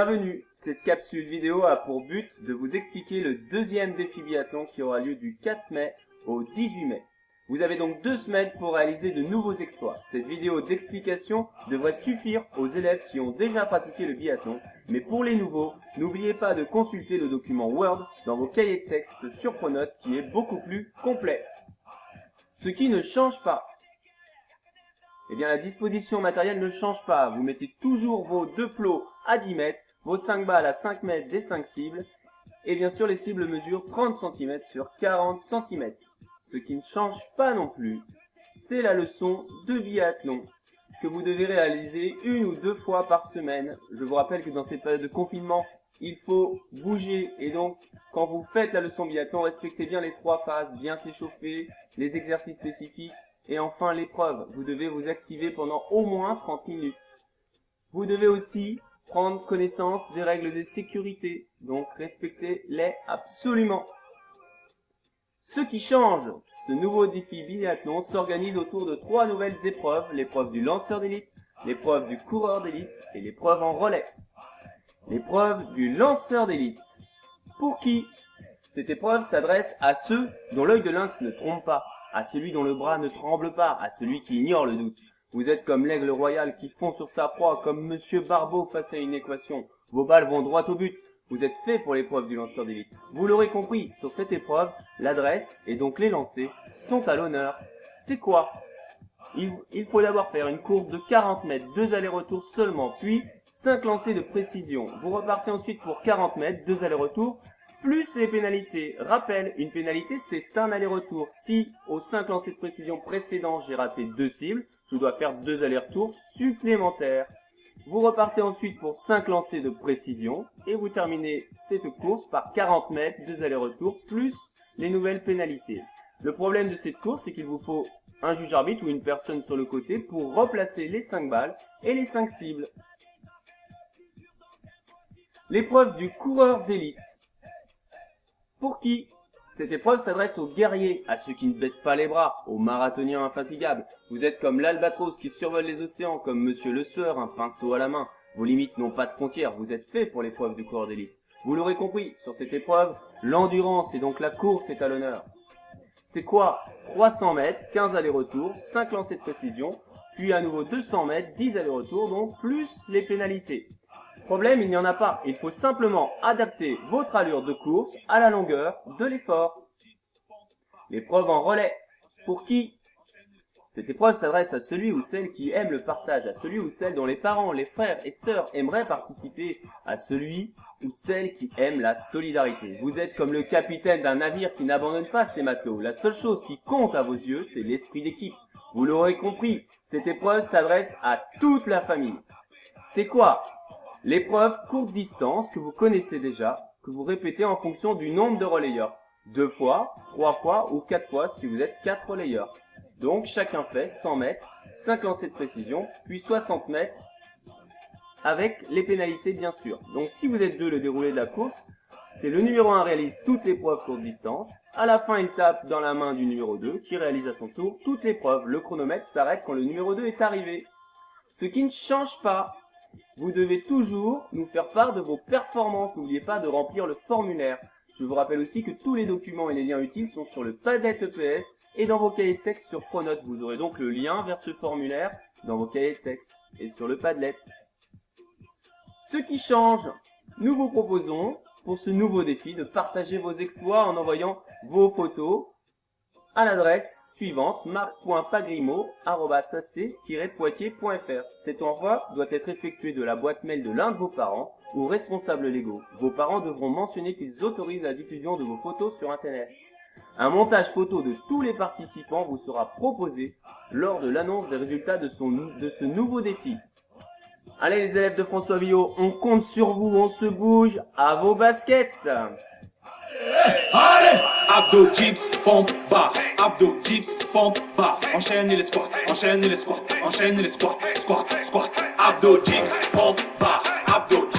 Bienvenue, cette capsule vidéo a pour but de vous expliquer le deuxième défi biathlon qui aura lieu du 4 mai au 18 mai. Vous avez donc 2 semaines pour réaliser de nouveaux exploits. Cette vidéo d'explication devrait suffire aux élèves qui ont déjà pratiqué le biathlon, mais pour les nouveaux, n'oubliez pas de consulter le document Word dans vos cahiers de texte sur Pronote qui est beaucoup plus complet. Ce qui ne change pas. Eh bien, la disposition matérielle ne change pas. Vous mettez toujours vos 2 plots à 10 mètres, vos 5 balles à 5 mètres des 5 cibles, et bien sûr les cibles mesurent 30 cm sur 40 cm. Ce qui ne change pas non plus, c'est la leçon de biathlon que vous devez réaliser 1 ou 2 fois par semaine. Je vous rappelle que dans cette période de confinement, il faut bouger et donc quand vous faites la leçon biathlon, respectez bien les 3 phases, bien s'échauffer, les exercices spécifiques et enfin l'épreuve. Vous devez vous activer pendant au moins 30 minutes. Vous devez aussi prendre connaissance des règles de sécurité, donc respectez-les absolument. Ce qui change, ce nouveau défi biathlon s'organise autour de 3 nouvelles épreuves, l'épreuve du lanceur d'élite, l'épreuve du coureur d'élite et l'épreuve en relais. L'épreuve du lanceur d'élite. Pour qui? Cette épreuve s'adresse à ceux dont l'œil de lynx ne trompe pas, à celui dont le bras ne tremble pas, à celui qui ignore le doute. Vous êtes comme l'aigle royal qui fond sur sa proie, comme Monsieur Barbeau face à une équation. Vos balles vont droit au but. Vous êtes fait pour l'épreuve du lanceur d'élite. Vous l'aurez compris, sur cette épreuve, l'adresse et donc les lancers sont à l'honneur. C'est quoi? Il faut d'abord faire une course de 40 mètres, 2 allers-retours seulement, puis 5 lancers de précision. Vous repartez ensuite pour 40 mètres, 2 allers-retours, plus les pénalités. Rappel, une pénalité c'est un aller-retour. Si aux 5 lancers de précision précédents j'ai raté 2 cibles, je dois faire 2 allers-retours supplémentaires. Vous repartez ensuite pour 5 lancers de précision et vous terminez cette course par 40 mètres, 2 allers-retours, plus les nouvelles pénalités. Le problème de cette course, c'est qu'il vous faut un juge arbitre ou une personne sur le côté pour replacer les 5 balles et les 5 cibles. L'épreuve du coureur d'élite. Pour qui? Cette épreuve s'adresse aux guerriers, à ceux qui ne baissent pas les bras, aux marathoniens infatigables. Vous êtes comme l'albatros qui survole les océans, comme Monsieur le Sueur, un pinceau à la main. Vos limites n'ont pas de frontières, vous êtes fait pour l'épreuve du coureur d'élite. Vous l'aurez compris, sur cette épreuve, l'endurance et donc la course est à l'honneur. C'est quoi? 300 mètres, 15 allers-retours, 5 lancers de précision, puis à nouveau 200 mètres, 10 allers-retours, donc plus les pénalités. Problème, il n'y en a pas. Il faut simplement adapter votre allure de course à la longueur de l'effort. L'épreuve en relais. Pour qui? Cette épreuve s'adresse à celui ou celle qui aime le partage, à celui ou celle dont les parents, les frères et sœurs aimeraient participer, à celui ou celle qui aime la solidarité. Vous êtes comme le capitaine d'un navire qui n'abandonne pas ses matelots. La seule chose qui compte à vos yeux, c'est l'esprit d'équipe. Vous l'aurez compris, cette épreuve s'adresse à toute la famille. C'est quoi? L'épreuve courte distance que vous connaissez déjà, que vous répétez en fonction du nombre de relayeurs. 2 fois, 3 fois ou 4 fois si vous êtes 4 relayeurs. Donc chacun fait 100 mètres, 5 lancers de précision, puis 60 mètres avec les pénalités bien sûr. Donc si vous êtes 2 le déroulé de la course, c'est le numéro 1 réalise toute l'épreuve courte distance. À la fin il tape dans la main du numéro 2 qui réalise à son tour toute l'épreuve. Le chronomètre s'arrête quand le numéro 2 est arrivé. Ce qui ne change pas. Vous devez toujours nous faire part de vos performances. N'oubliez pas de remplir le formulaire. Je vous rappelle aussi que tous les documents et les liens utiles sont sur le Padlet EPS et dans vos cahiers de texte sur Pronote. Vous aurez donc le lien vers ce formulaire dans vos cahiers de texte et sur le Padlet. Ce qui change, nous vous proposons pour ce nouveau défi de partager vos exploits en envoyant vos photos à l'adresse suivante marc.pagrimo@ac-poitiers.fr. Cet envoi doit être effectué de la boîte mail de l'un de vos parents ou responsables légaux. Vos parents devront mentionner qu'ils autorisent la diffusion de vos photos sur Internet. Un montage photo de tous les participants vous sera proposé lors de l'annonce des résultats de ce nouveau défi. Allez les élèves de François Villot, on compte sur vous, on se bouge, à vos baskets! Allez! Abdo, dips, pompe, barre. Abdo, dips, pompe, barre. Enchaînez les squats, enchaînez les squats, enchaînez les squats, squat, squat. Abdo, dips, pompe, barre. Abdo,